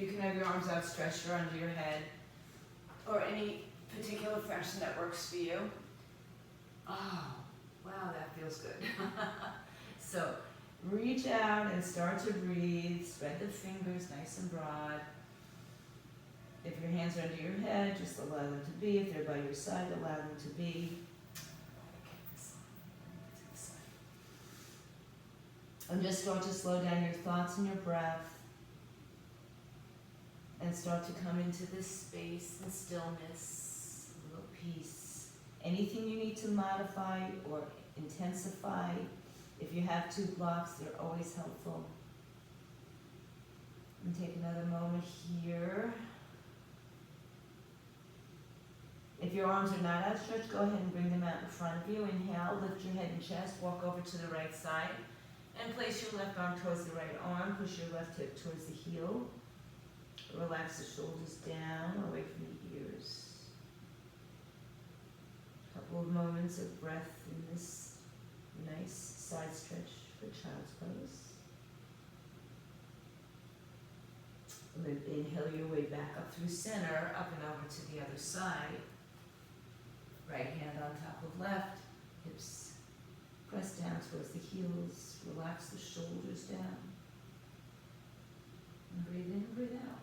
You can have your arms outstretched or under your head, or any particular fashion that works for you. Oh, wow, that feels good. So, reach out and start to breathe. Spread the fingers nice and broad. If your hands are under your head, just allow them to be. If they're by your side, allow them to be. And just start to slow down your thoughts and your breath. And start to come into this space and stillness, a little peace. Anything you need to modify or intensify, if you have 2 blocks, they're always helpful. And take another moment here. If your arms are not outstretched, go ahead and bring them out in front of you. Inhale, lift your head and chest, walk over to the right side. And place your left arm towards the right arm. Push your left hip towards the heel. Relax the shoulders down, away from the ears. A couple of moments of breath in this nice side stretch for child's pose. And then inhale your way back up through center, up and over to the other side. Right hand on top of left, hips press down towards the heels. Relax the shoulders down. And breathe in and breathe out.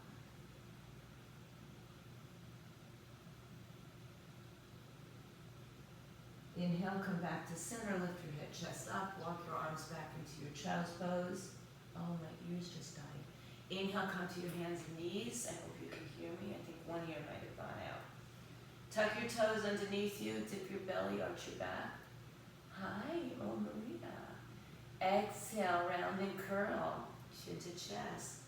Inhale, come back to center, lift your head, chest up, walk your arms back into your child's pose. Oh, my ears just died. Inhale, come to your hands and knees. I hope you can hear me. I think one ear might have gone out. Tuck your toes underneath you, dip your belly, arch your back. Hi, oh Maria. Exhale, round and curl, chin to chest.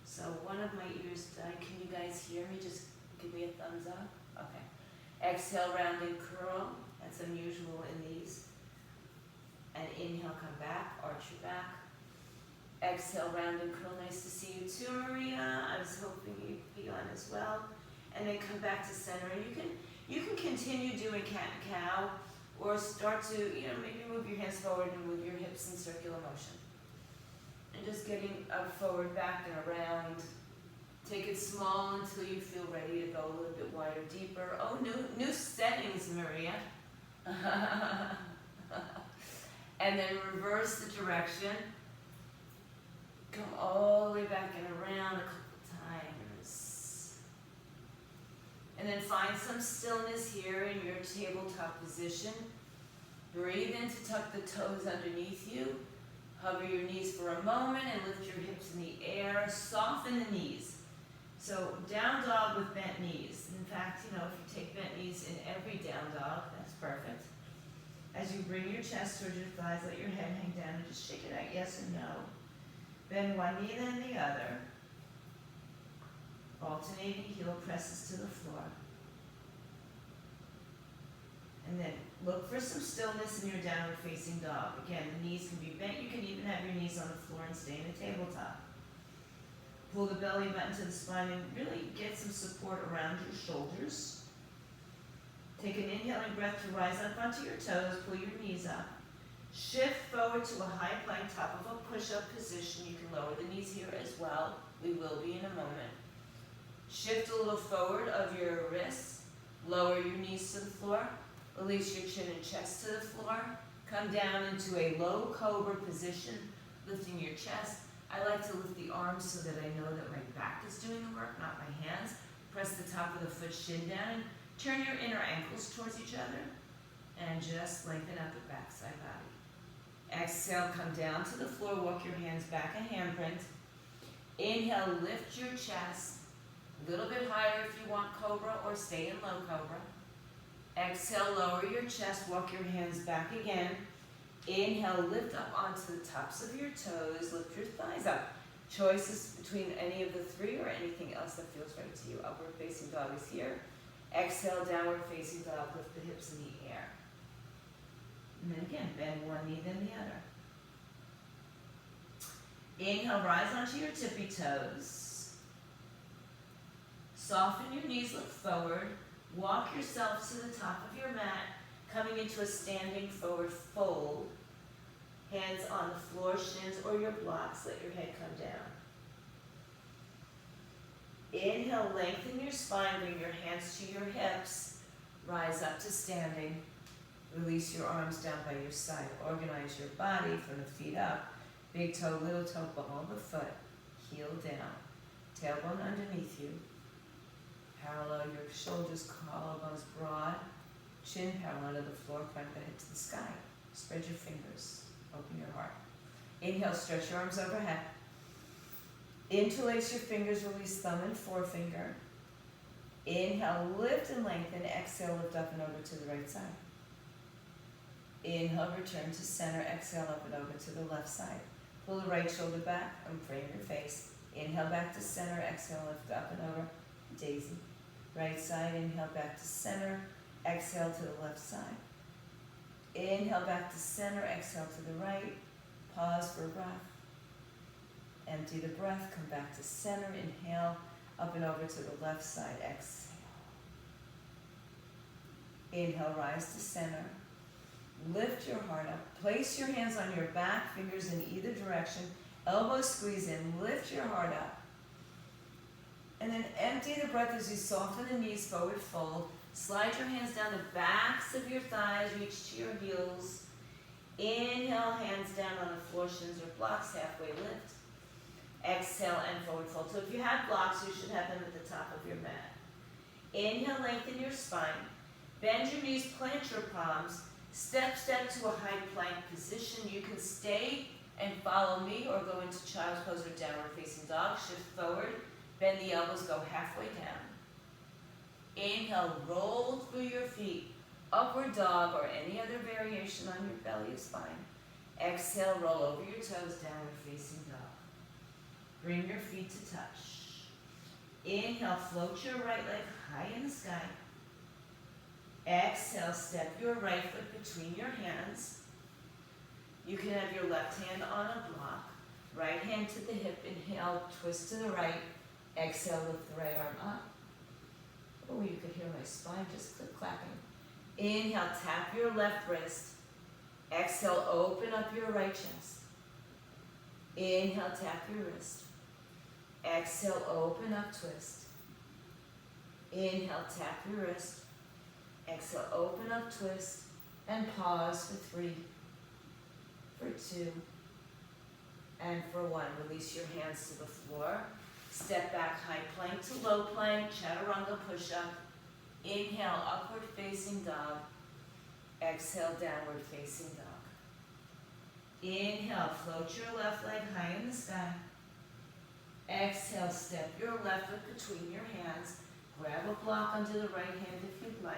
So one of my ears died. Can you guys hear me? Just give me a thumbs up. Okay. Exhale, round and curl. That's unusual in these. And inhale, come back, arch your back. Exhale, round and curl. Nice to see you too, Maria. I was hoping you'd be on as well. And then come back to center. And you can continue doing cat and cow, or start to, maybe move your hands forward and move your hips in circular motion. And just getting up, forward, back, and around. Take it small until you feel ready to go a little bit wider, deeper. Oh, new settings, Maria. And then reverse the direction. Come all the way back and around a couple times. And then find some stillness here in your tabletop position. Breathe in to tuck the toes underneath you. Hover your knees for a moment and lift your hips in the air. Soften the knees. So down dog with bent knees. In fact, if you take bent knees in every down dog, that's perfect. As you bring your chest towards your thighs, let your head hang down and just shake it out, yes or no. Bend one knee, then the other. Alternating heel presses to the floor. And then look for some stillness in your downward facing dog. Again, the knees can be bent. You can even have your knees on the floor and stay in the tabletop. Pull the belly button to the spine and really get some support around your shoulders. Take an inhaling breath to rise up onto your toes. Pull your knees up. Shift forward to a high plank, top of a push-up position. You can lower the knees here as well. We will be in a moment. Shift a little forward of your wrists. Lower your knees to the floor. Release your chin and chest to the floor. Come down into a low cobra position, lifting your chest. I like to lift the arms so that I know that my back is doing the work, not my hands. Press the top of the foot shin down and turn your inner ankles towards each other. And just lengthen out the backside body. Exhale, come down to the floor, walk your hands back a handprint. Inhale, lift your chest. A little bit higher if you want cobra, or stay in low cobra. Exhale, lower your chest, walk your hands back again. Inhale, lift up onto the tops of your toes, lift your thighs up. Choices between any of the three or anything else that feels right to you. Upward facing dog is here. Exhale, downward facing dog, lift the hips in the air. And then again, bend one knee, then the other. Inhale, rise onto your tippy toes. Soften your knees, look forward. Walk yourself to the top of your mat, coming into a standing forward fold. Hands on the floor, shins or your blocks, let your head come down. Inhale, lengthen your spine, bring your hands to your hips, rise up to standing. Release your arms down by your side. Organize your body from the feet up. Big toe, little toe, ball of the foot. Heel down. Tailbone underneath you. Parallel your shoulders, collarbones broad. Chin parallel to the floor, point the head to the sky. Spread your fingers. Open your heart. Inhale, stretch your arms overhead. Interlace your fingers, release thumb and forefinger. Inhale, lift and lengthen. Exhale, lift up and over to the right side. Inhale, return to center. Exhale, up and over to the left side. Pull the right shoulder back and frame your face. Inhale, back to center. Exhale, lift up and over. Daisy. Right side, inhale, back to center. Exhale to the left side. Inhale, back to center. Exhale to the right. Pause for breath. Empty the breath. Come back to center. Inhale, up and over to the left side. Exhale. Inhale, rise to center. Lift your heart up. Place your hands on your back, fingers in either direction. Elbows squeeze in. Lift your heart up. And then empty the breath as you soften the knees, forward fold. Slide your hands down the backs of your thighs, reach to your heels. Inhale, hands down on the floor, shins or blocks, halfway lift. Exhale and forward fold. So if you have blocks, you should have them at the top of your mat. Inhale, lengthen your spine. Bend your knees, plant your palms. Step to a high plank position. You can stay and follow me or go into child's pose or downward facing dog. Shift forward, bend the elbows, go halfway down. Inhale, roll through your feet, upward dog or any other variation on your belly or spine. Exhale, roll over your toes, downward facing dog. Bring your feet to touch. Inhale, float your right leg high in the sky. Exhale, step your right foot between your hands. You can have your left hand on a block. Right hand to the hip. Inhale, twist to the right. Exhale, lift the right arm up. Oh, you could hear my spine just click-clacking. Inhale, tap your left wrist. Exhale, open up your right chest. Inhale, tap your wrist. Exhale, open up, twist. Inhale, tap your wrist. Exhale, open up, twist, and pause for 3, for 2, and for 1. Release your hands to the floor. Step back, high plank to low plank, chaturanga push-up. Inhale, upward facing dog. Exhale, downward facing dog. Inhale, float your left leg high in the sky. Exhale, step your left foot between your hands. Grab a block under the right hand if you'd like.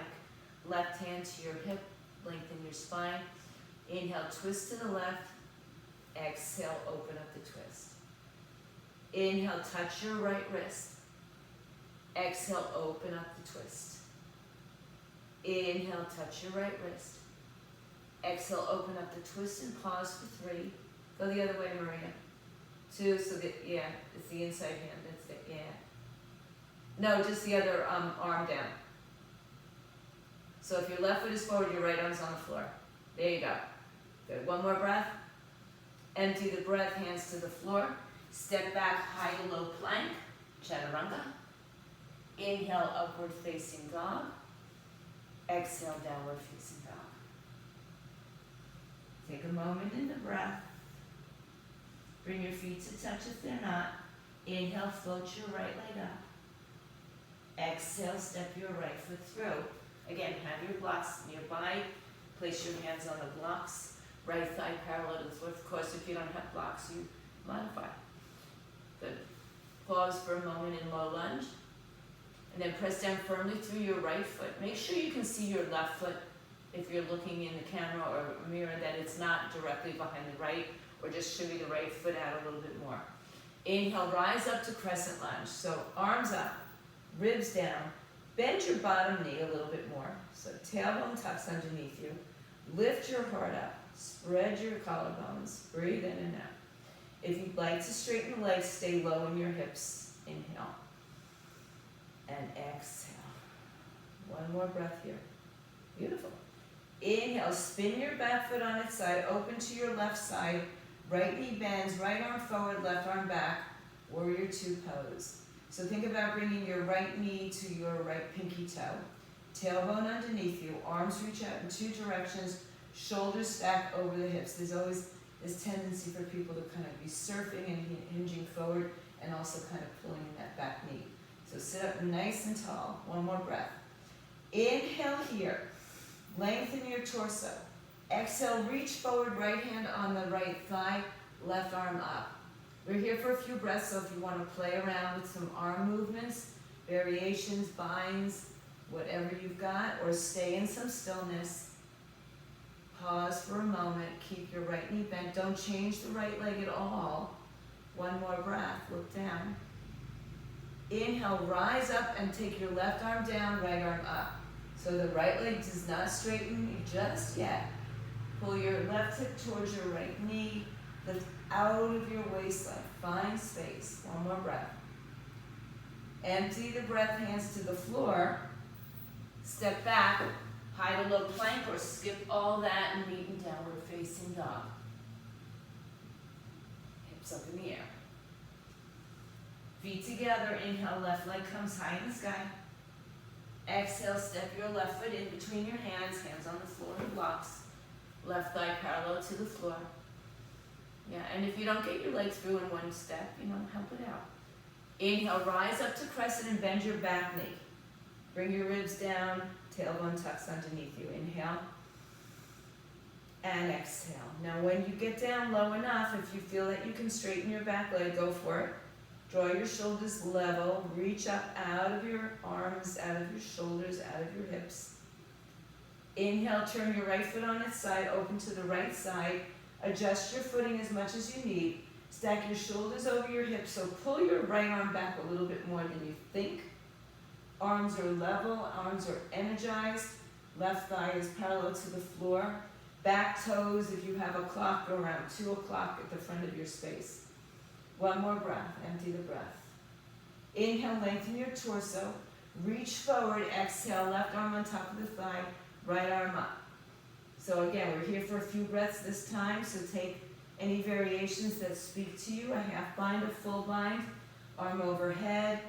Left hand to your hip, lengthen your spine. Inhale, twist to the left. Exhale, open up the twist. Inhale, touch your right wrist. Exhale, open up the twist. Inhale, touch your right wrist. Exhale, open up the twist and pause for 3. Go the other way, Maria. 2, so that, yeah, it's the inside hand, that's it, yeah. No, just the other arm down. So if your left foot is forward, your right arm's on the floor. There you go. Good. One more breath. Empty the breath, hands to the floor. Step back, high to low plank, chaturanga. Inhale, upward facing dog. Exhale, downward facing dog. Take a moment in the breath. Bring your feet to touch if they're not. Inhale, float your right leg up. Exhale, step your right foot through. Again, have your blocks nearby. Place your hands on the blocks. Right thigh parallel to the floor. Of course, if you don't have blocks, you modify. Good. Pause for a moment in low lunge. And then press down firmly through your right foot. Make sure you can see your left foot if you're looking in the camera or mirror, that it's not directly behind the right, or just shimmy the right foot out a little bit more. Inhale, rise up to crescent lunge. So arms up, ribs down. Bend your bottom knee a little bit more. So tailbone tucks underneath you. Lift your heart up. Spread your collarbones. Breathe in and out. If you'd like to straighten the legs, stay low in your hips. Inhale. And exhale. One more breath here. Beautiful. Inhale, spin your back foot on its side. Open to your left side. Right knee bends. Right arm forward, left arm back. Warrior 2 pose. So think about bringing your right knee to your right pinky toe. Tailbone underneath you, arms reach out in 2 directions, shoulders stack over the hips. There's always this tendency for people to kind of be surfing and hinging forward and also kind of pulling in that back knee. So sit up nice and tall. One more breath. Inhale here. Lengthen your torso. Exhale, reach forward, right hand on the right thigh, left arm up. We're here for a few breaths, so if you want to play around with some arm movements, variations, binds, whatever you've got, or stay in some stillness, pause for a moment, keep your right knee bent. Don't change the right leg at all. One more breath, look down. Inhale, rise up and take your left arm down, right arm up. So the right leg does not straighten just yet. Pull your left hip towards your right knee, lift out of your waistline, find space. One more breath. Empty the breath, hands to the floor. Step back, high to low plank, or skip all that and meet in downward facing dog. Hips up in the air. Feet together, inhale, left leg comes high in the sky. Exhale, step your left foot in between your hands, hands on the floor in blocks. Left thigh parallel to the floor. Yeah, and if you don't get your legs through in one step, help it out. Inhale, rise up to crescent and bend your back knee. Bring your ribs down, tailbone tucks underneath you. Inhale and exhale. Now when you get down low enough, if you feel that you can straighten your back leg, go for it. Draw your shoulders level, reach up out of your arms, out of your shoulders, out of your hips. Inhale, turn your right foot on its side, open to the right side. Adjust your footing as much as you need. Stack your shoulders over your hips, so pull your right arm back a little bit more than you think. Arms are level, arms are energized. Left thigh is parallel to the floor. Back toes, if you have a clock, go around 2 o'clock at the front of your space. One more breath, empty the breath. Inhale, lengthen your torso. Reach forward, exhale, left arm on top of the thigh, right arm up. So again, we're here for a few breaths this time, so take any variations that speak to you, a half bind, a full bind, arm overhead,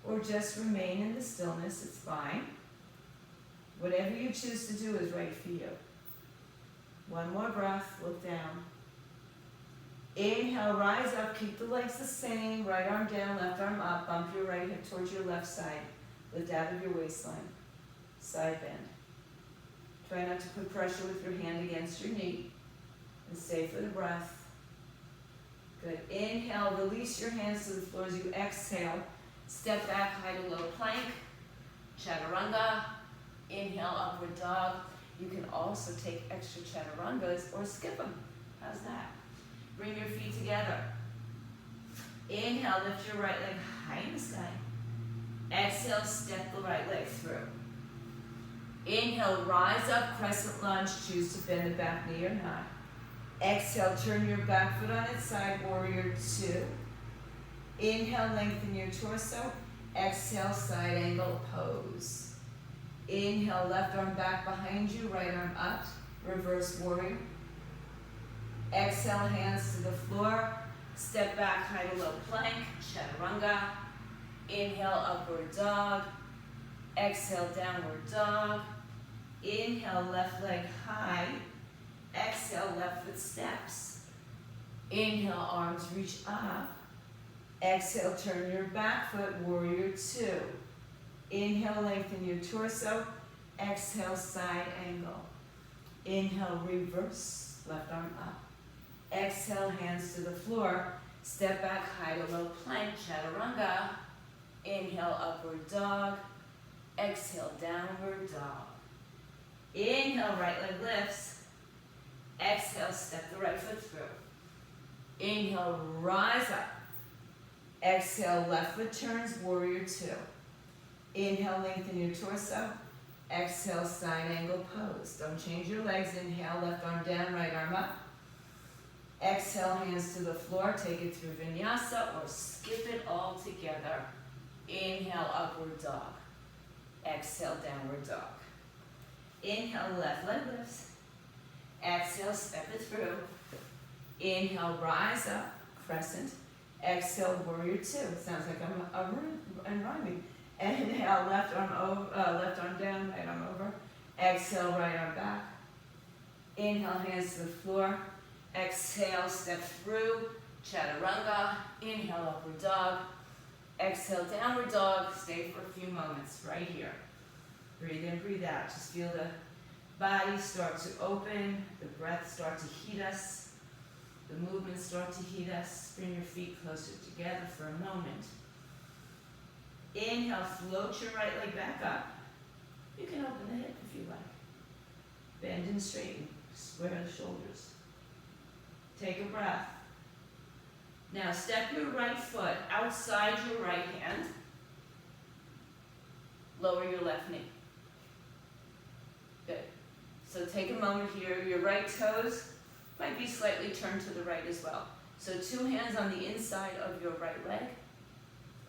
or just remain in the stillness, it's fine. Whatever you choose to do is right for you. One more breath, look down. Inhale, rise up, keep the legs the same, right arm down, left arm up, bump your right hip towards your left side, lift out of your waistline, side bend. Try not to put pressure with your hand against your knee, and stay for the breath. Good, inhale, release your hands to the floor as you exhale, step back, high to low plank, chaturanga, inhale, upward dog. You can also take extra chaturangas or skip them, how's that? Bring your feet together. Inhale, lift your right leg high in the sky. Exhale, step the right leg through. Inhale, rise up, crescent lunge. Choose to bend the back knee or not. Exhale, turn your back foot on its side, warrior 2. Inhale, lengthen your torso. Exhale, side angle pose. Inhale, left arm back behind you, right arm up, reverse warrior. Exhale, hands to the floor. Step back, high to low plank, chaturanga. Inhale, upward dog. Exhale, downward dog. Inhale, left leg high. Exhale, left foot steps. Inhale, arms reach up. Exhale, turn your back foot, warrior 2. Inhale, lengthen your torso. Exhale, side angle. Inhale, reverse, left arm up. Exhale, hands to the floor. Step back, high to low plank, chaturanga. Inhale, upward dog. Exhale, downward dog. Inhale, right leg lifts. Exhale, step the right foot through. Inhale, rise up. Exhale, left foot turns, warrior 2. Inhale, lengthen your torso. Exhale, side angle pose. Don't change your legs. Inhale, left arm down, right arm up. Exhale, hands to the floor. Take it through vinyasa or skip it all together. Inhale, upward dog. Exhale, downward dog. Inhale, left leg lifts. Exhale, step it through. Inhale, rise up, crescent. Exhale, warrior two. It sounds like I'm rhyming. Inhale, left arm down, right arm over. Exhale, right arm back. Inhale, hands to the floor. Exhale, step through, chaturanga. Inhale, upward dog. Exhale, downward dog. Stay for a few moments right here. Breathe in, breathe out. Just feel the body start to open, the breath start to heat us, the movements start to heat us. Bring your feet closer together for a moment. Inhale, float your right leg back up. You can open the hip if you like. Bend and straighten, square the shoulders. Take a breath. Now step your right foot outside your right hand. Lower your left knee. Good. So take a moment here. Your right toes might be slightly turned to the right as well. So 2 hands on the inside of your right leg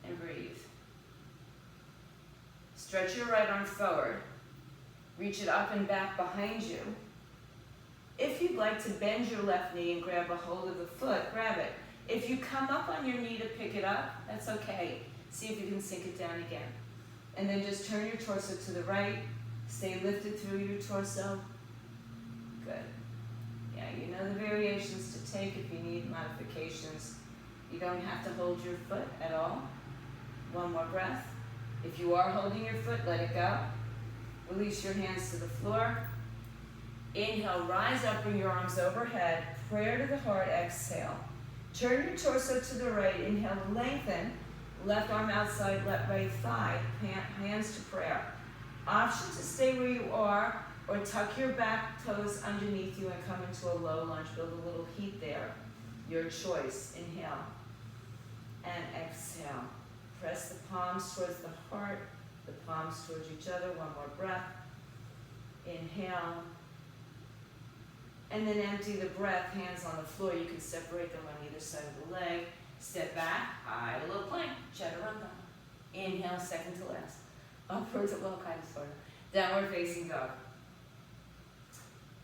and breathe. Stretch your right arm forward. Reach it up and back behind you. If you'd like to bend your left knee and grab a hold of the foot, grab it. If you come up on your knee to pick it up, that's okay. See if you can sink it down again. And then just turn your torso to the right. Stay lifted through your torso. Good. Yeah, you know the variations to take if you need modifications. You don't have to hold your foot at all. One more breath. If you are holding your foot, let it go. Release your hands to the floor. Inhale, rise up, bring your arms overhead. Prayer to the heart, exhale. Turn your torso to the right. Inhale, lengthen. Left arm outside, left right thigh. Hands to prayer. Option to stay where you are or tuck your back toes underneath you and come into a low lunge. Build a little heat there. Your choice. Inhale and exhale. Press the palms towards the heart, the palms towards each other. One more breath. Inhale. And then empty the breath, hands on the floor. You can separate them on either side of the leg. Step back, idle plank, chaturanga. Inhale, second to last. Upwards, well, kind of, sort of. Downward facing dog.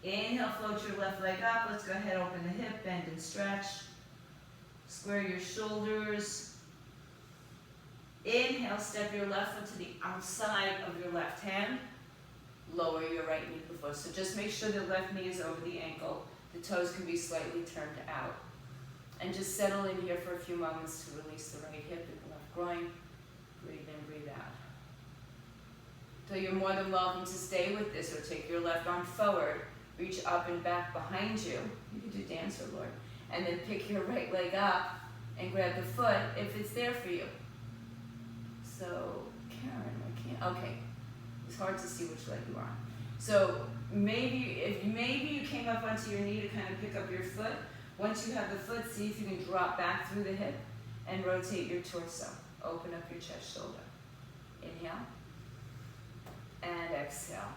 Inhale, float your left leg up. Let's go ahead, open the hip, bend and stretch. Square your shoulders. Inhale, step your left foot to the outside of your left hand. Lower your right knee before. So just make sure the left knee is over the ankle. The toes can be slightly turned out. And just settle in here for a few moments to release the right hip and the left groin. Breathe in, breathe out. So you're more than welcome to stay with this or take your left arm forward. Reach up and back behind you. You can do dancer, Lord. And then pick your right leg up and grab the foot if it's there for you. So, Karen, I can't, okay. It's hard to see which leg you are on. So maybe you came up onto your knee to kind of pick up your foot. Once you have the foot, see if you can drop back through the hip and rotate your torso. Open up your chest, shoulder. Inhale and exhale.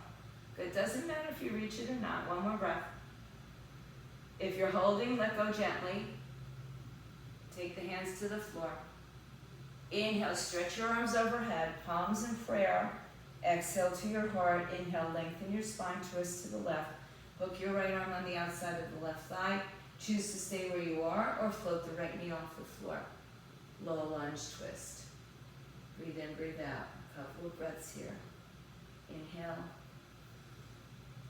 Good. Doesn't matter if you reach it or not. One more breath. If you're holding, let go gently. Take the hands to the floor. Inhale, stretch your arms overhead, palms in prayer. Exhale to your heart. Inhale, lengthen your spine, twist to the left. Hook your right arm on the outside of the left thigh. Choose to stay where you are or float the right knee off the floor. Low lunge twist. Breathe in, breathe out. A couple of breaths here. Inhale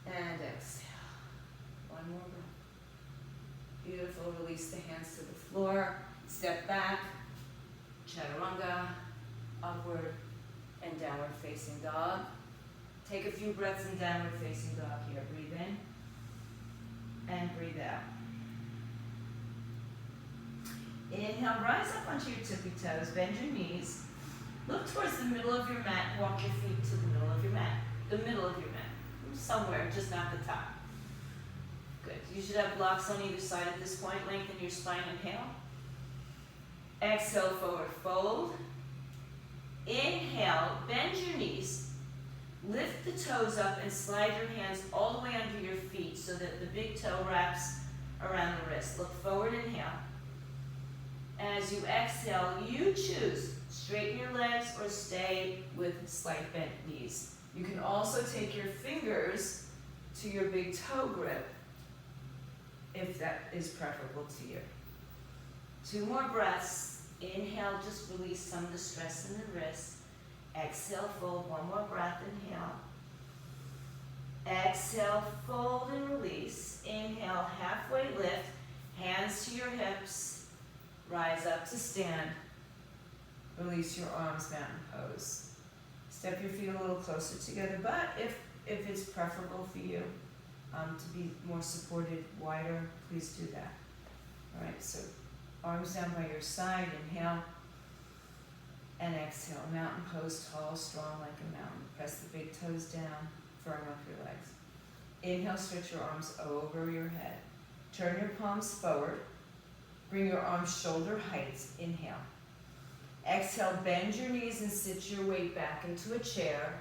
and exhale. One more breath. Beautiful. Release the hands to the floor. Step back. Chaturanga. Upward and downward facing dog. Take a few breaths in downward facing dog here. Breathe in and breathe out. Inhale, rise up onto your tippy toes, bend your knees. Look towards the middle of your mat, walk your feet to the middle of your mat. The middle of your mat. Somewhere, just not the top. Good. You should have blocks on either side at this point. Lengthen your spine, inhale. Exhale, forward fold. Inhale, bend your knees. Lift the toes up and slide your hands all the way under your feet so that the big toe wraps around the wrist. Look forward, inhale. As you exhale, you choose. Straighten your legs or stay with slight bent knees. You can also take your fingers to your big toe grip if that is preferable to you. 2 more breaths. Inhale, just release some of the stress in the wrist. Exhale, fold. One more breath, inhale. Exhale, fold and release. Inhale, halfway lift. Hands to your hips. Rise up to stand. Release your arms, mountain pose. Step your feet a little closer together, but if it's preferable for you to be more supported, wider, please do that. All right, so arms down by your side, inhale, and exhale. Mountain pose, tall, strong like a mountain. Press the big toes down, firm up your legs. Inhale, stretch your arms over your head. Turn your palms forward. Bring your arms shoulder height. Inhale. Exhale, bend your knees and sit your weight back into a chair.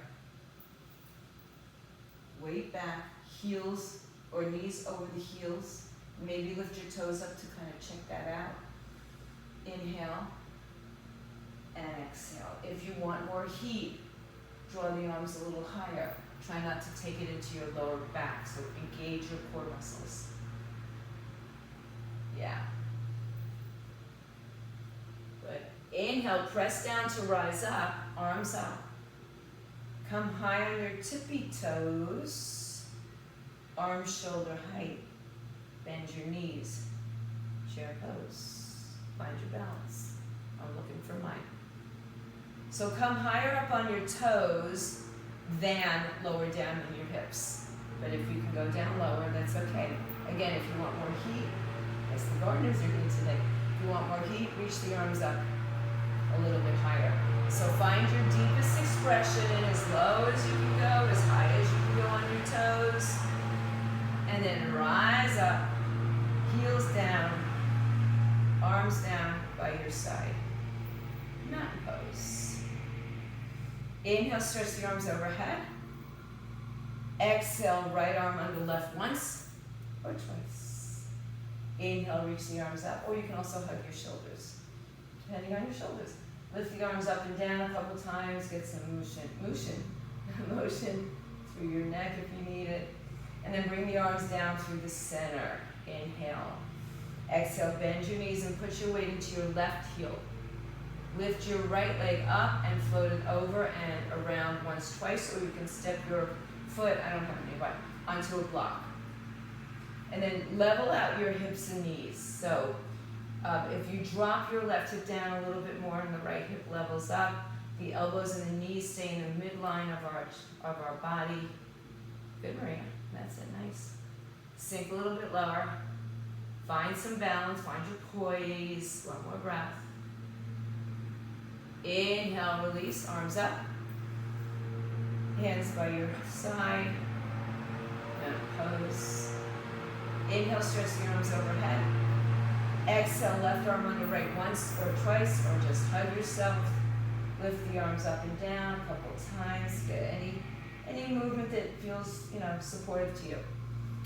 Weight back, heels or knees over the heels. Maybe lift your toes up to kind of check that out. Inhale and exhale. If you want more heat, draw the arms a little higher. Try not to take it into your lower back, so engage your core muscles. Yeah. Good. Inhale, press down to rise up, arms up. Come high on your tippy toes, arms shoulder height. Bend your knees, chair pose. Find your balance. I'm looking for mine. So come higher up on your toes than lower down in your hips. But if you can go down lower, that's okay. Again, if you want more heat, as the gardeners are doing today, if you want more heat, reach the arms up a little bit higher. So find your deepest expression in as low as you can go, as high as you can go on your toes. And then rise up, heels down, arms down by your side. Mountain pose. Inhale, stretch the arms overhead. Exhale, right arm under left once or twice. Inhale, reach the arms up, or you can also hug your shoulders, depending on your shoulders. Lift the arms up and down a couple times, get some motion through your neck if you need it. And then bring the arms down through the center. Inhale. Exhale, bend your knees and put your weight into your left heel. Lift your right leg up and float it over and around once, twice, or you can step your foot, I don't have any, but onto a block. And then level out your hips and knees. So if you drop your left hip down a little bit more and the right hip levels up, the elbows and the knees stay in the midline of our body. Good, Maria. That's it, nice. Sink a little bit lower. Find some balance, find your poise. One more breath. Inhale, release, arms up. Hands by your side. Mountain pose. Inhale, stretch the arms overhead. Exhale, left arm on the right once or twice, or just hug yourself. Lift the arms up and down a couple times. Get any movement that feels, supportive to you.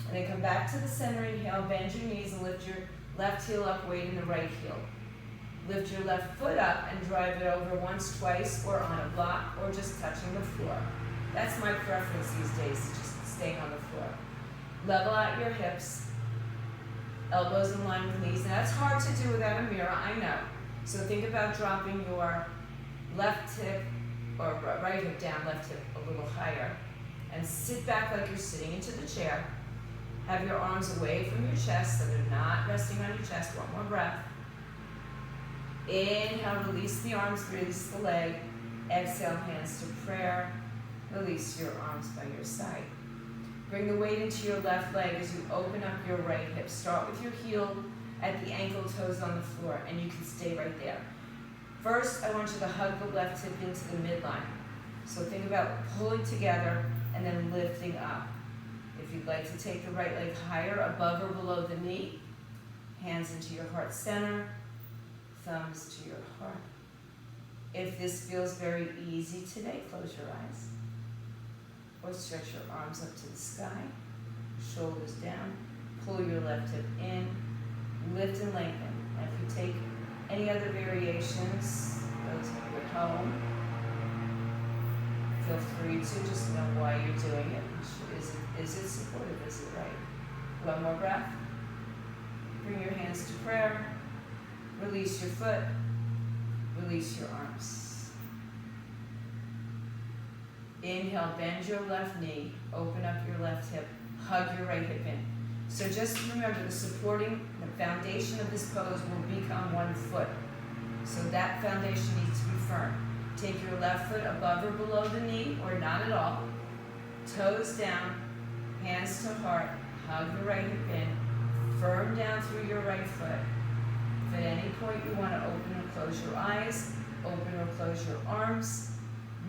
And then come back to the center. Inhale, bend your knees and lift your left heel up, weight in the right heel. Lift your left foot up and drive it over once, twice, or on a block, or just touching the floor. That's my preference these days, just staying on the floor. Level out your hips. Elbows in line with knees. Now that's hard to do without a mirror, I know. So think about dropping your left hip or right hip down, left hip a little higher. And sit back like you're sitting into the chair. Have your arms away from your chest so they're not resting on your chest. One more breath. Inhale, release the arms, release the leg. Exhale, hands to prayer. Release your arms by your side. Bring the weight into your left leg as you open up your right hip. Start with your heel at the ankle, toes on the floor, and you can stay right there. First, I want you to hug the left hip into the midline. So think about pulling together and then lifting up. If you'd like to take the right leg higher, above or below the knee, hands into your heart center, thumbs to your heart. If this feels very easy today, close your eyes. Or stretch your arms up to the sky, shoulders down, pull your left hip in, lift and lengthen. And if you take any other variations, those when you're at home, feel free to just know why you're doing it. Is it supportive? Is it right? One more breath. Bring your hands to prayer. Release your foot. Release your arms. Inhale, bend your left knee, open up your left hip, hug your right hip in. So just remember, the foundation of this pose will become one foot. So that foundation needs to be firm. Take your left foot above or below the knee, or not at all. Toes down, hands to heart, hug the right hip in, firm down through your right foot. If at any point you want to open or close your eyes, open or close your arms,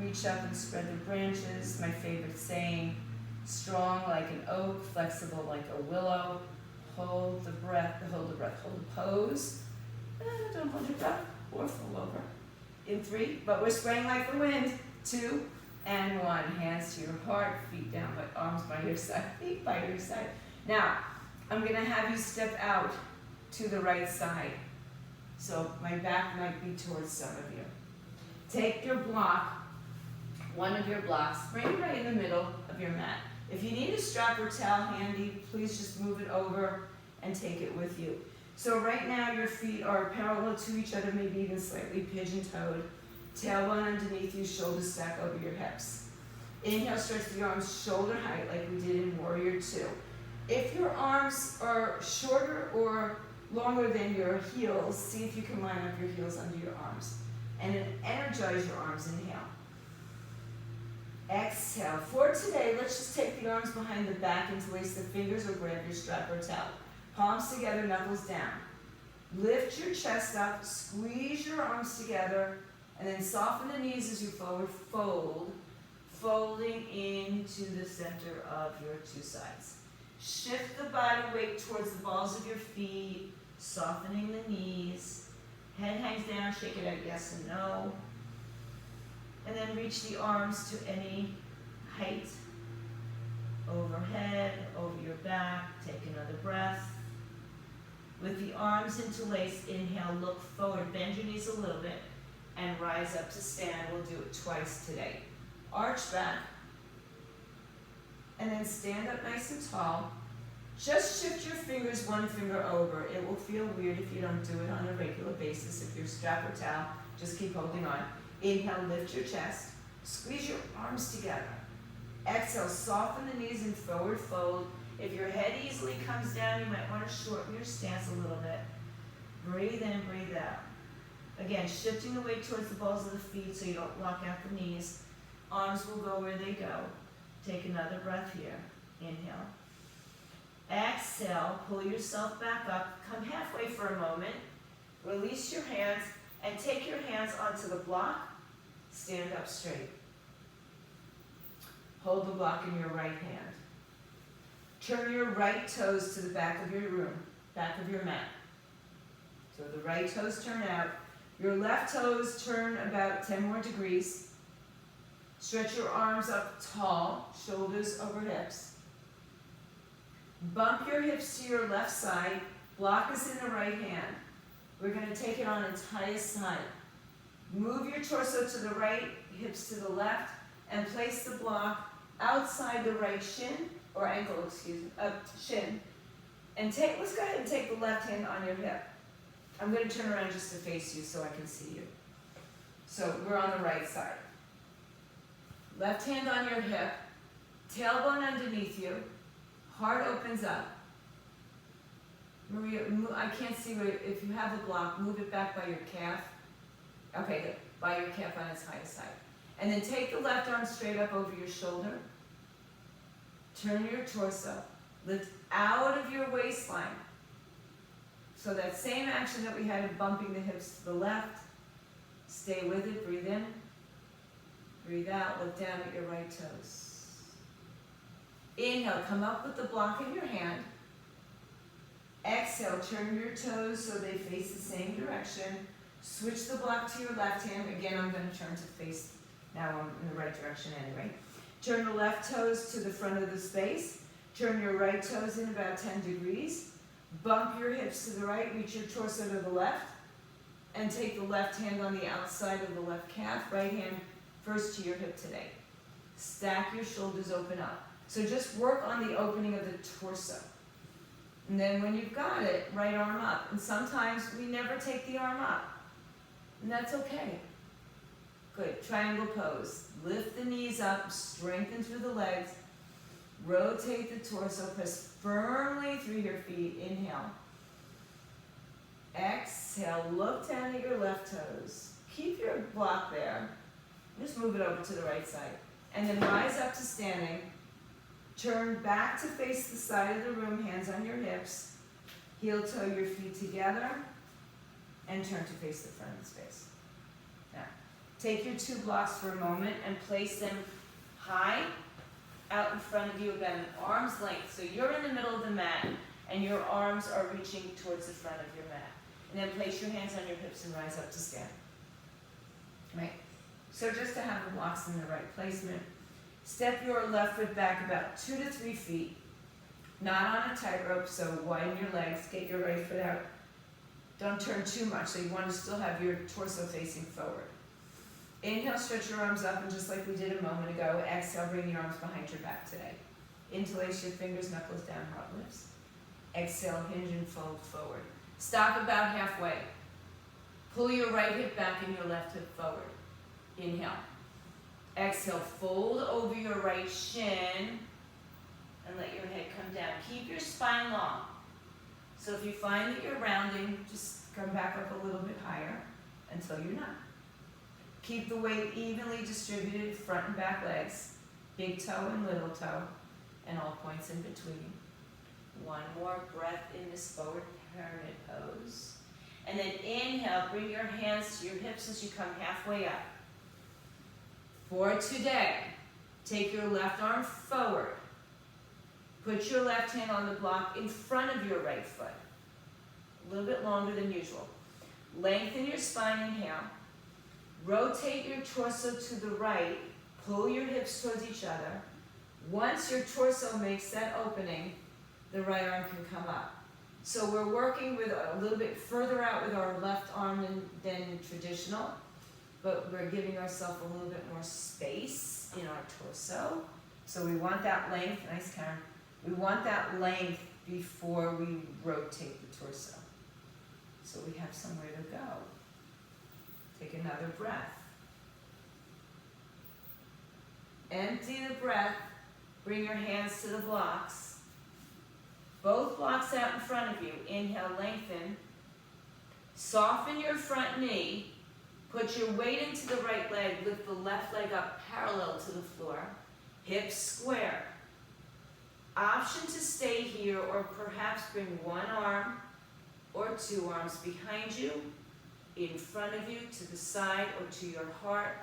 reach up and spread the branches. My favorite saying, strong like an oak, flexible like a willow. Hold the breath, hold the pose. Don't hold your breath or fall over. In 3, but we're spraying like the wind. 2 and 1. Hands to your heart, feet down, but arms by your side, feet by your side. Now, I'm gonna have you step out to the right side. So my back might be towards some of you. Take your block, one of your blocks, bring it right in the middle of your mat. If you need a strap or towel handy, please just move it over and take it with you. So right now your feet are parallel to each other, maybe even slightly pigeon-toed. Tailbone underneath you, shoulders stack over your hips. Inhale, stretch the arms shoulder height like we did in Warrior 2. If your arms are shorter or longer than your heels, see if you can line up your heels under your arms. And then energize your arms, inhale. Exhale. For today, let's just take the arms behind the back, interlace the fingers or grab your strap or towel. Palms together, knuckles down. Lift your chest up, squeeze your arms together, and then soften the knees as you forward fold, folding into the center of your 2 sides. Shift the body weight towards the balls of your feet, softening the knees. Head hangs down, shake it out, yes and no. And then reach the arms to any height. Overhead, over your back, take another breath. With the arms interlaced, inhale, look forward, bend your knees a little bit, and rise up to stand. We'll do it twice today. Arch back, and then stand up nice and tall. Just shift your fingers 1 finger over. It will feel weird if you don't do it on a regular basis. If you're strap or towel, just keep holding on. Inhale, lift your chest. Squeeze your arms together. Exhale, soften the knees and forward fold. If your head easily comes down, you might want to shorten your stance a little bit. Breathe in, breathe out. Again, shifting the weight towards the balls of the feet so you don't lock out the knees. Arms will go where they go. Take another breath here. Inhale. Exhale, pull yourself back up. Come halfway for a moment. Release your hands and take your hands onto the block. Stand up straight. Hold the block in your right hand. Turn your right toes to the back of your mat. So the right toes turn out. Your left toes turn about 10 more degrees. Stretch your arms up tall, shoulders over hips. Bump your hips to your left side. Block is in the right hand. We're going to take it on its highest side. Move your torso to the right, hips to the left, and place the block outside the right shin, or ankle, shin. And let's go ahead and take the left hand on your hip. I'm going to turn around just to face you so I can see you. So we're on the right side. Left hand on your hip, tailbone underneath you, heart opens up. Maria, I can't see if you have a block, move it back by your calf. Okay, good. By your calf on its highest side. And then take the left arm straight up over your shoulder. Turn your torso. Lift out of your waistline. So that same action that we had of bumping the hips to the left, stay with it, breathe in, breathe out, look down at your right toes. Inhale, come up with the block in your hand. Exhale, turn your toes so they face the same direction. Switch the block to your left hand. Again, I'm going to turn to face, now I'm in the right direction anyway. Turn the left toes to the front of the space. Turn your right toes in about 10 degrees. Bump your hips to the right, reach your torso to the left, and take the left hand on the outside of the left calf, right hand first to your hip today. Stack your shoulders, open up. So just work on the opening of the torso. And then when you've got it, right arm up. And sometimes we never take the arm up. And that's okay. Good, triangle pose. Lift the knees up, strengthen through the legs. Rotate the torso, press firmly through your feet. Inhale. Exhale, look down at your left toes. Keep your block there. Just move it over to the right side. And then rise up to standing. Turn back to face the side of the room, hands on your hips. Heel toe your feet together. And turn to face the front of the space. Now, take your two blocks for a moment and place them high out in front of you, again, arm's length. So you're in the middle of the mat, and your arms are reaching towards the front of your mat. And then place your hands on your hips and rise up to stand. Right? So just to have the blocks in the right placement. Step your left foot back about 2 to 3 feet. Not on a tightrope, so widen your legs, get your right foot out. Don't turn too much, so you want to still have your torso facing forward. Inhale, stretch your arms up, and just like we did a moment ago, exhale, bring your arms behind your back today. Interlace your fingers, knuckles down, heart lifts. Exhale, hinge and fold forward. Stop about halfway. Pull your right hip back and your left hip forward. Inhale. Exhale, fold over your right shin and let your head come down. Keep your spine long. So if you find that you're rounding, just come back up a little bit higher until you're not. Keep the weight evenly distributed, front and back legs, big toe and little toe, and all points in between. One more breath in this forward pyramid pose. And then inhale, bring your hands to your hips as you come halfway up. For today, take your left arm forward. Put your left hand on the block in front of your right foot. A little bit longer than usual. Lengthen your spine, inhale. Rotate your torso to the right. Pull your hips towards each other. Once your torso makes that opening, the right arm can come up. So we're working with a little bit further out with our left arm than traditional, but we're giving ourselves a little bit more space in our torso. So we want that length, nice Karen, we want that length before we rotate the torso. So we have somewhere to go. Take another breath. Empty the breath, bring your hands to the blocks. Both blocks out in front of you. Inhale, lengthen. Soften your front knee. Put your weight into the right leg. Lift the left leg up parallel to the floor. Hips square. Option to stay here or perhaps bring one arm or two arms behind you, in front of you, to the side or to your heart.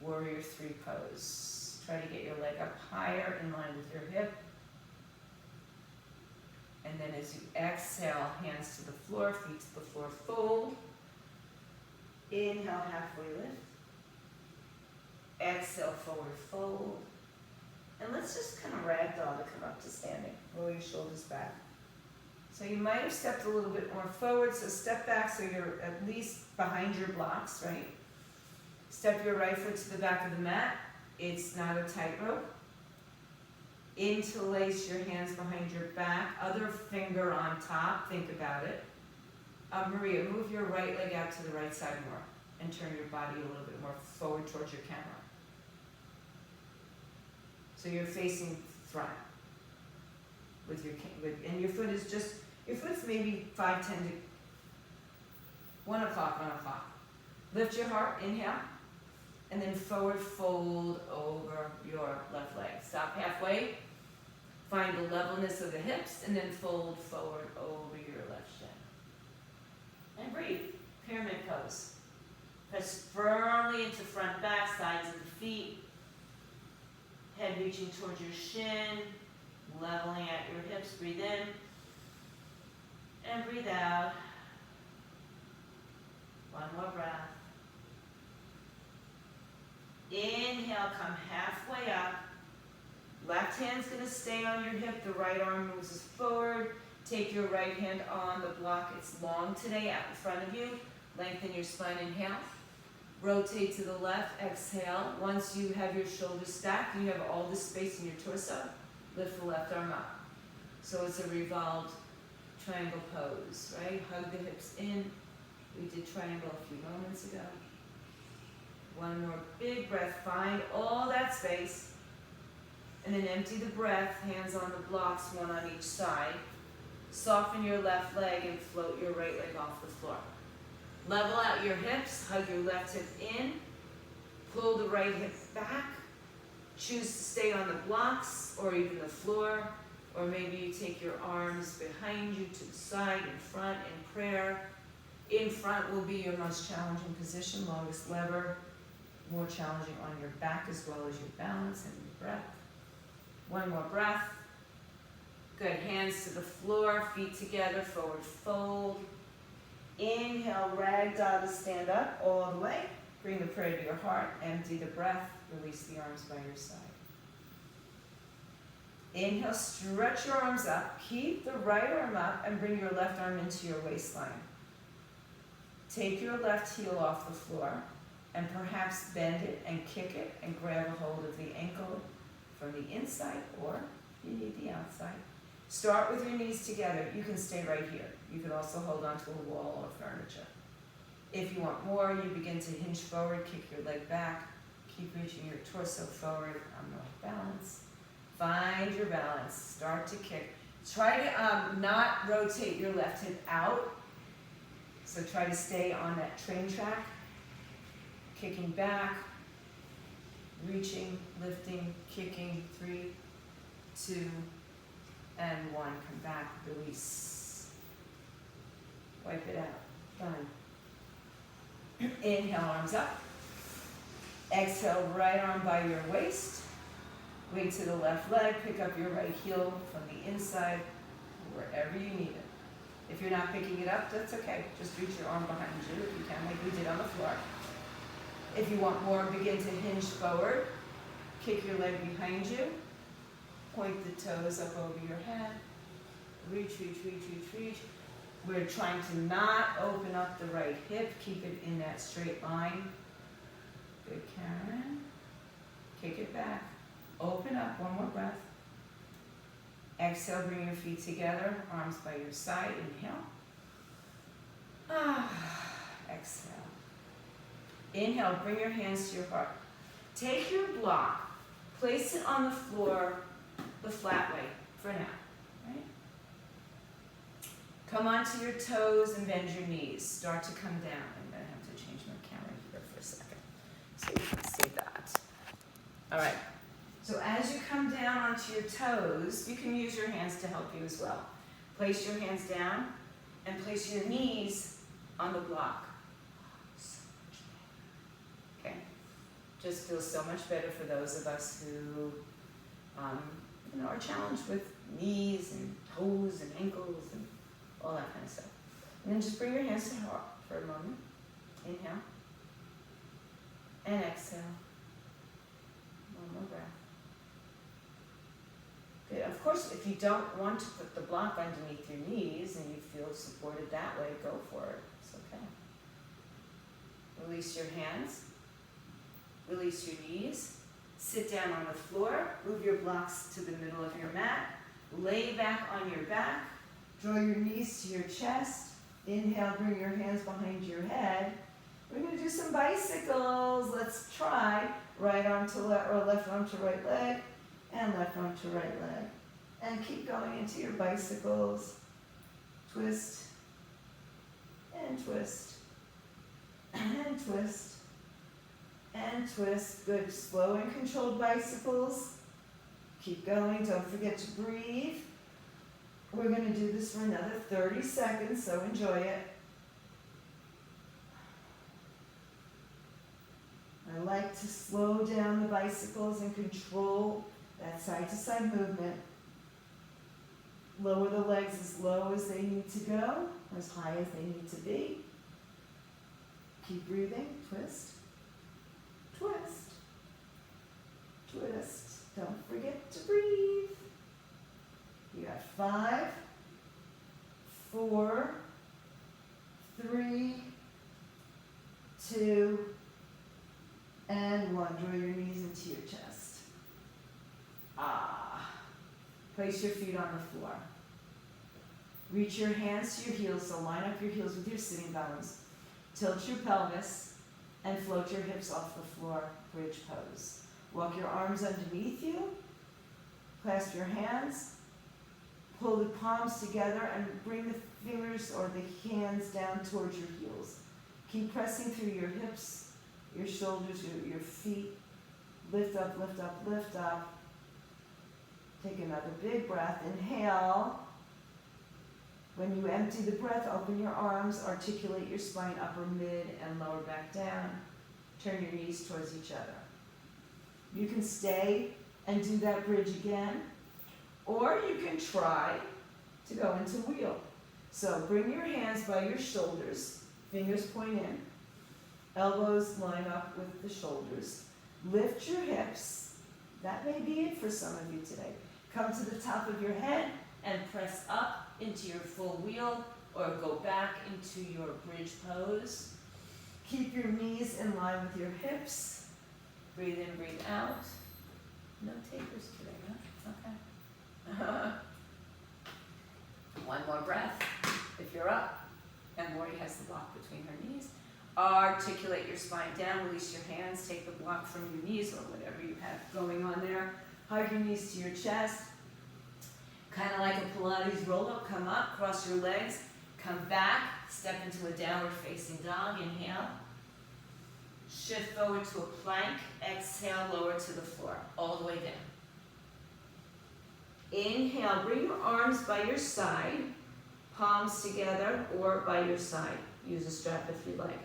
Warrior three pose. Try to get your leg up higher in line with your hip. And then as you exhale, hands to the floor, feet to the floor, fold. Inhale, halfway lift. Exhale, forward fold. And let's just kind of ragdoll to come up to standing. Roll your shoulders back. So you might have stepped a little bit more forward, so step back so you're at least behind your blocks, right? Step your right foot to the back of the mat. It's not a tightrope. Interlace your hands behind your back, other finger on top, think about it. Maria, move your right leg out to the right side more and turn your body a little bit more forward towards your camera. So you're facing front with your, and your foot is just, your foot's maybe 5, 10 to 1 o'clock, 1 o'clock. Lift your heart, inhale, and then forward fold over your left leg. Stop halfway, find the levelness of the hips, and then fold forward over your left shin. And breathe, pyramid pose. Press firmly into front, back, sides of the feet. Head reaching towards your shin, leveling at your hips. Breathe in and breathe out. One more breath. Inhale, come halfway up. Left hand's going to stay on your hip. The right arm moves us forward. Take your right hand on the block. It's long today out in front of you. Lengthen your spine. Inhale. Rotate to the left. Exhale. Once you have your shoulders stacked, you have all the space in your torso. Lift the left arm up. So it's a revolved triangle pose, right? Hug the hips in, We did triangle a few moments ago. One more big breath, find all that space, and then empty the breath, hands on the blocks, one on each side. Soften your left leg and float your right leg off the floor. Level out your hips, hug your left hip in, pull the right hip back. Choose to stay on the blocks or even the floor, or maybe you take your arms behind you to the side, in front, in prayer. In front will be your most challenging position, longest lever, more challenging on your back as well as your balance and your breath. One more breath. Good, hands to the floor, feet together, forward fold. Inhale, ragdoll to stand up all the way. Bring the prayer to your heart, empty the breath, release the arms by your side. Inhale, stretch your arms up, keep the right arm up and bring your left arm into your waistline. Take your left heel off the floor and perhaps bend it and kick it and grab a hold of the ankle from the inside or you need the outside. Start with your knees together. You can stay right here. You can also hold onto a wall or furniture. If you want more, you begin to hinge forward, kick your leg back, keep reaching your torso forward on the balance. Find your balance, start to kick. Try to not rotate your left hip out. So try to stay on that train track, kicking back, reaching, lifting, kicking, 3, 2, and 1. Come back, release. Wipe it out, done. Inhale, arms up. Exhale, right arm by your waist. Weight to the left leg, pick up your right heel from the inside, wherever you need it. If you're not picking it up, that's okay. Just reach your arm behind you if you can, like we did on the floor. If you want more, begin to hinge forward. Kick your leg behind you. Point the toes up over your head. Reach, reach, reach, reach, reach. We're trying to not open up the right hip. Keep it in that straight line. Good, Karen. Kick it back. Open up, one more breath. Exhale, bring your feet together, arms by your side. Inhale. Exhale. Inhale, bring your hands to your heart. Take your block, place it on the floor the flat way for now. Right? Come onto your toes and bend your knees. Start to come down. I'm going to have to change my camera here for a second so you can see that. All right. So as you come down onto your toes, you can use your hands to help you as well. Place your hands down and place your knees on the block. Okay? Just feels so much better for those of us who are challenged with knees and toes and ankles and all that kind of stuff. And then just bring your hands to heart for a moment. Inhale. And exhale. One more breath. Good. Of course, if you don't want to put the block underneath your knees and you feel supported that way, go for it. It's okay. Release your hands. Release your knees. Sit down on the floor. Move your blocks to the middle of your mat. Lay back on your back. Draw your knees to your chest. Inhale, bring your hands behind your head. We're going to do some bicycles. Let's try. Right arm to left, or left arm to right leg. And left arm to right leg. And keep going into your bicycles. Twist. And twist. And twist. And twist. Good. Slow and controlled bicycles. Keep going. Don't forget to breathe. We're going to do this for another 30 seconds, so enjoy it. I like to slow down the bicycles and control that side-to-side movement. Lower the legs as low as they need to go, as high as they need to be. Keep breathing. Twist. Twist. Twist. Don't forget to breathe. You got 5, 4, 3, 2, and 1. Draw your knees into your chest. Place your feet on the floor. Reach your hands to your heels, so line up your heels with your sitting bones. Tilt your pelvis and float your hips off the floor, bridge pose. Walk your arms underneath you, clasp your hands, pull the palms together and bring the fingers or the hands down towards your heels. Keep pressing through your hips, your shoulders, your feet. Lift up, lift up, lift up. Take another big breath. Inhale. When you empty the breath, open your arms, articulate your spine, upper, mid, and lower back down. Turn your knees towards each other. You can stay and do that bridge again, or you can try to go into wheel. So bring your hands by your shoulders, fingers point in, elbows line up with the shoulders. Lift your hips. That may be it for some of you today. Come to the top of your head and press up into your full wheel, or go back into your bridge pose. Keep your knees in line with your hips. Breathe in, breathe out. No takers today, huh? Okay. One more breath if you're up. And Lori has the block between her knees. Articulate your spine down, release your hands, take the block from your knees or whatever you have going on there. Hug your knees to your chest. Kind of like a Pilates roll-up, come up, cross your legs, come back, step into a downward facing dog, inhale. Shift forward to a plank, exhale, lower to the floor, all the way down. Inhale, bring your arms by your side, palms together or by your side. Use a strap if you like.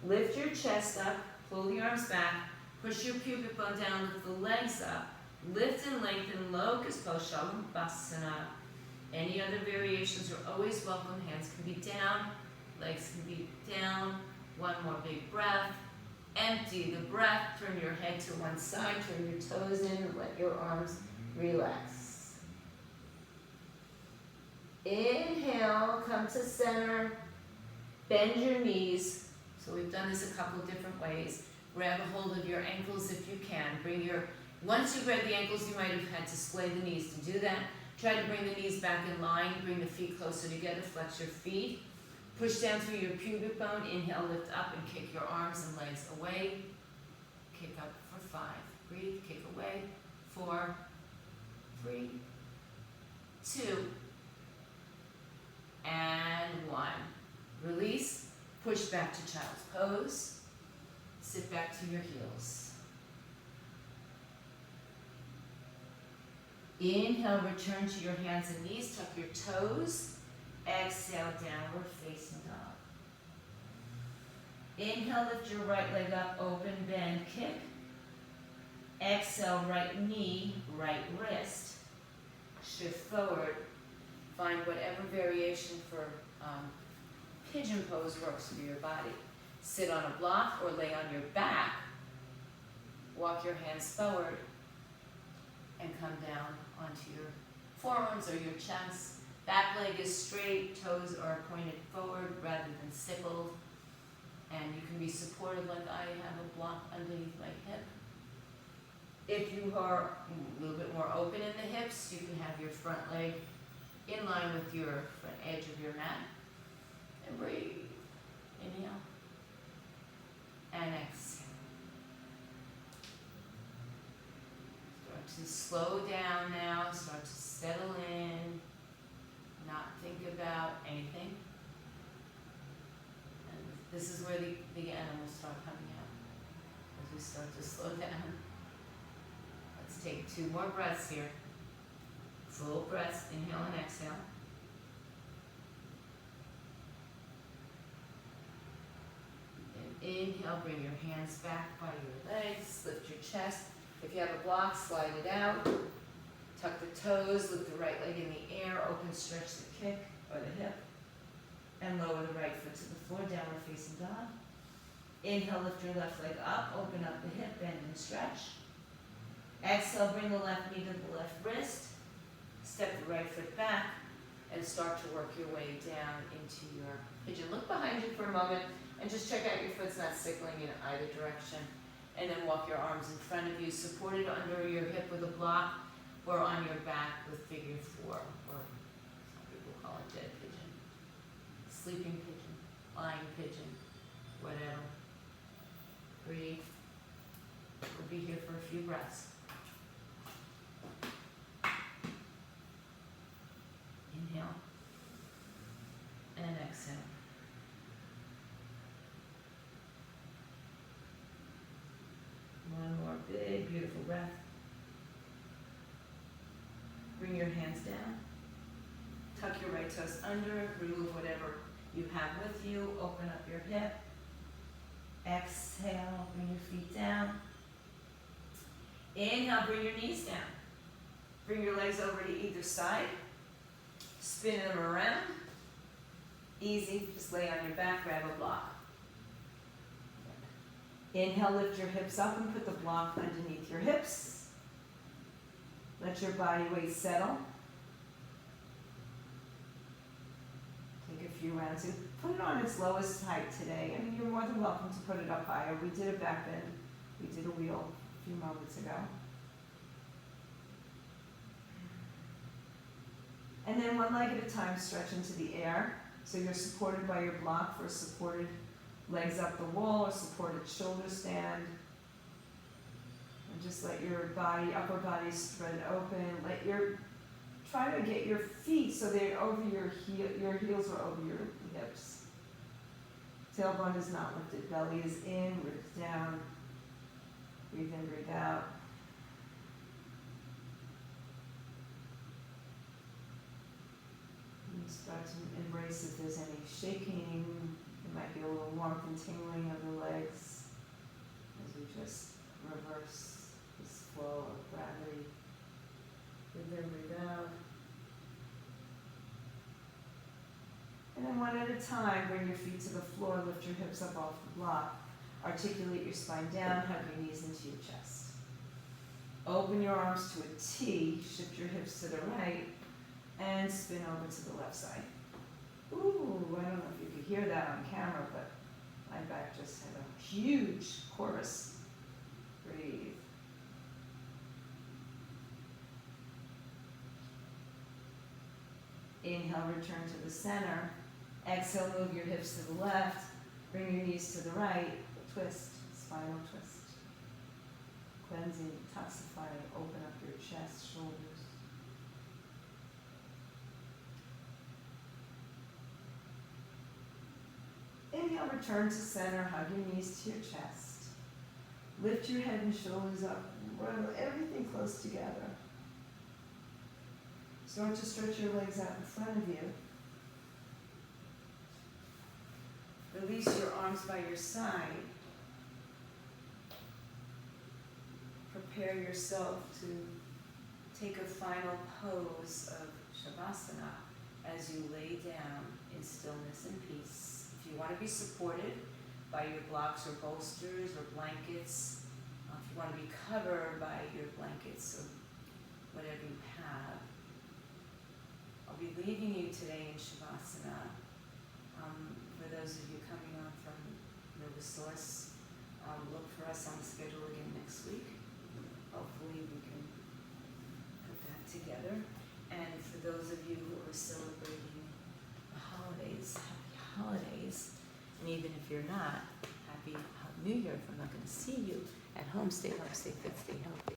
Lift your chest up, pull the arms back, push your pubic bone down, lift the legs up. Lift and lengthen, locust pose, Shalabhasana. Any other variations are always welcome. Hands can be down, legs can be down. One more big breath. Empty the breath, turn your head to one side, turn your toes in, and let your arms relax. Inhale, come to center, bend your knees. So we've done this a couple different ways. Grab a hold of your ankles if you can. Once you grab the ankles, you might have had to splay the knees. To do that, try to bring the knees back in line, bring the feet closer together, flex your feet. Push down through your pubic bone, inhale, lift up, and kick your arms and legs away. Kick up for 5. Breathe, kick away. 4, 3, 2, and 1. Release, push back to child's pose. Sit back to your heels. Inhale, return to your hands and knees, tuck your toes. Exhale, downward facing dog. Inhale, lift your right leg up, open, bend, kick. Exhale, right knee, right wrist. Shift forward. Find whatever variation for pigeon pose works for your body. Sit on a block or lay on your back. Walk your hands forward and come down onto your forearms or your chest. Back leg is straight, toes are pointed forward rather than sickled. And you can be supported like I have a block underneath my hip. If you are a little bit more open in the hips, you can have your front leg in line with your front edge of your mat. And breathe. Inhale. And exhale. Start to slow down now. Start to settle in. Not think about anything. And this is where the animals start coming out. As we start to slow down. Let's take 2 more breaths here. Full breaths, inhale and exhale. And inhale, bring your hands back by your legs, lift your chest. If you have a block, slide it out. Tuck the toes, lift the right leg in the air, open, stretch the kick or the hip. And lower the right foot to the floor, downward facing dog. Inhale, lift your left leg up, open up the hip, bend and stretch. Exhale, bring the left knee to the left wrist. Step the right foot back and start to work your way down into your pigeon. Look behind you for a moment and just check out your foot's not sickling in either direction. And then walk your arms in front of you, supported under your hip with a block or on your back with figure 4, or some people call it dead pigeon, sleeping pigeon, lying pigeon. whatever. Breathe. We'll be here for a few breaths. Inhale. And exhale. One more big, beautiful breath. Bring your hands down. Tuck your right toes under. Remove whatever you have with you. Open up your hip. Exhale. Bring your feet down. Inhale. Bring your knees down. Bring your legs over to either side. Spin them around. Easy. Just lay on your back. Grab a block. Inhale, lift your hips up and put the block underneath your hips. Let your body weight settle. Take a few rounds and put it on its lowest height today. I mean, you're more than welcome to put it up higher. We did a back bend. We did a wheel a few moments ago. And then one leg at a time, stretch into the air. So you're supported by your block for supported legs up the wall or supported shoulder stand. And just let your body, upper body spread open. Try to get your feet so they're over your heels are over your hips. Tailbone is not lifted, belly is in, ribs down. Breathe in, breathe out. And start to embrace if there's any shaking. There might be a little warmth and tingling of the legs as we just reverse this flow of gravity. Breathe in, breathe out. And then one at a time, bring your feet to the floor, lift your hips up off the block. Articulate your spine down, hug your knees into your chest. Open your arms to a T, shift your hips to the right, and spin over to the left side. Ooh, I don't know if you could hear that on camera, but my back just had a huge chorus. Breathe. Inhale, return to the center. Exhale, move your hips to the left. Bring your knees to the right. Twist, spinal twist. Cleansing, detoxifying, open up your chest, shoulders. Inhale, return to center, hug your knees to your chest. Lift your head and shoulders up, roll everything close together. Start to stretch your legs out in front of you. Release your arms by your side. Prepare yourself to take a final pose of Shavasana as you lay down in stillness and peace. If you want to be supported by your blocks or bolsters or blankets, if you want to be covered by your blankets or whatever you have, I'll be leaving you today in Shavasana. For those of you coming on from Nova Source, look for us on the schedule again next week. Hopefully we can put that together. And for those of you who are celebrating the holidays, happy holidays. And even if you're not, happy New Year if I'm not going to see you at home. Stay home, stay fit, stay healthy.